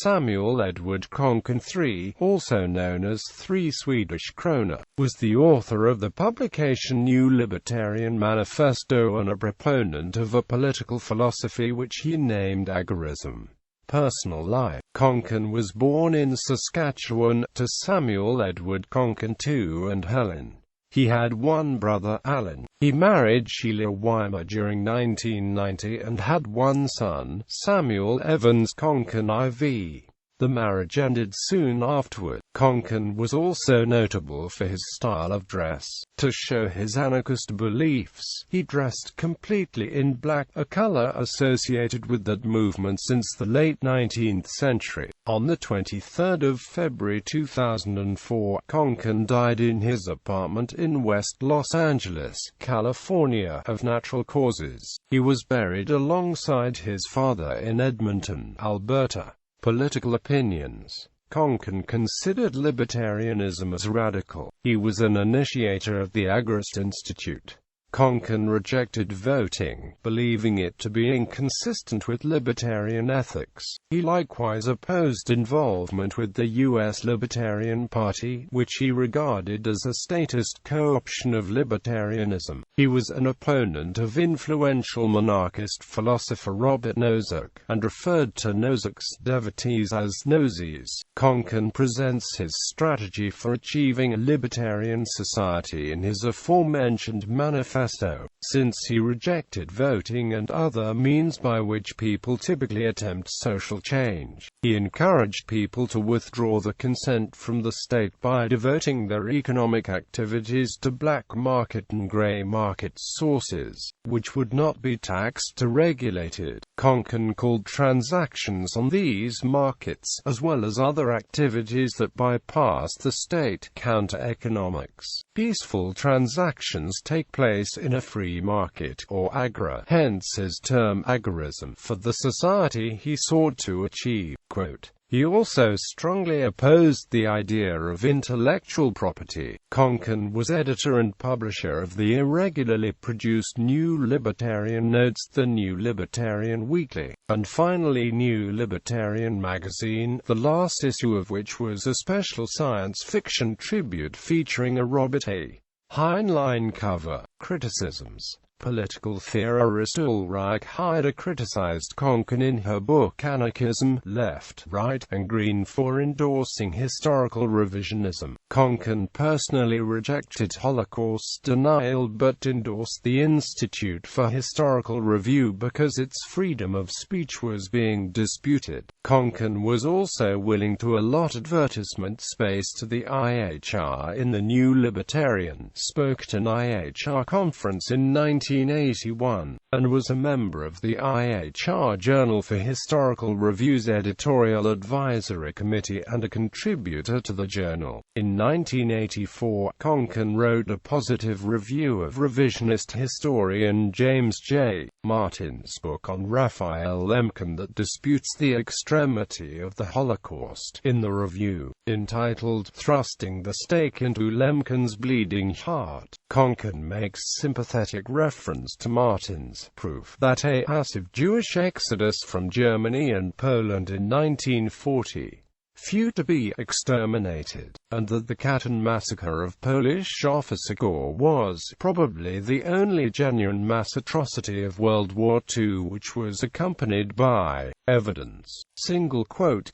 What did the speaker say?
Samuel Edward Konkin III, also known as 3 Swedish krona, was the author of the publication New Libertarian Manifesto and a proponent of a political philosophy which he named agorism. Personal life. Konkin was born in Saskatchewan, to Samuel Edward Konkin II and Helen. He had one brother, Alan. He married Sheila Weimer during 1990 and had one son, Samuel Evans Konkin IV. The marriage ended soon afterward. Konkin was also notable for his style of dress. To show his anarchist beliefs, he dressed completely in black, a color associated with that movement since the late 19th century. On the 23rd of February 2004, Konkin died in his apartment in West Los Angeles, California, of natural causes. He was buried alongside his father in Edmonton, Alberta. Political opinions. Konkin considered libertarianism as radical. He was an initiator of the Agorist Institute. Konkin rejected voting, believing it to be inconsistent with libertarian ethics. He likewise opposed involvement with the U.S. Libertarian Party, which he regarded as a statist co-option of libertarianism. He was an opponent of influential monarchist philosopher Robert Nozick, and referred to Nozick's devotees as nosies. Konkin presents his strategy for achieving a libertarian society in his aforementioned manifesto. Since he rejected voting and other means by which people typically attempt social change, he encouraged people to withdraw the consent from the state by devoting their economic activities to black market and gray market sources, which would not be taxed or regulated. Konkin called transactions on these markets, as well as other activities that bypass the state, counter-economics. Peaceful transactions take place in a free market, or agora, hence his term agorism, for the society he sought to achieve. Quote, he also strongly opposed the idea of intellectual property. Konkin was editor and publisher of the irregularly produced New Libertarian Notes, the New Libertarian Weekly, and finally New Libertarian Magazine, the last issue of which was a special science fiction tribute featuring a Robert A. Heinlein cover. Criticisms. Political theorist Ulrike Haider criticized Konkin in her book Anarchism, Left, Right, and Green for endorsing historical revisionism. Konkin personally rejected Holocaust denial but endorsed the Institute for Historical Review because its freedom of speech was being disputed. Konkin was also willing to allot advertisement space to the IHR in the New Libertarian, spoke at an IHR conference in 1981, and was a member of the IHR Journal for Historical Review's editorial advisory committee and a contributor to the journal. In 1984, Konkin wrote a positive review of revisionist historian James J. Martin's book on Raphael Lemkin that disputes the extremity of the Holocaust. In the review, entitled Thrusting the Stake into Lemkin's Bleeding Heart, Konkin makes sympathetic reference to Martin's proof that a massive Jewish exodus from Germany and Poland in 1940, few to be exterminated, and that the Katyn massacre of Polish officer Gore was probably the only genuine mass atrocity of World War II which was accompanied by evidence. Single quote.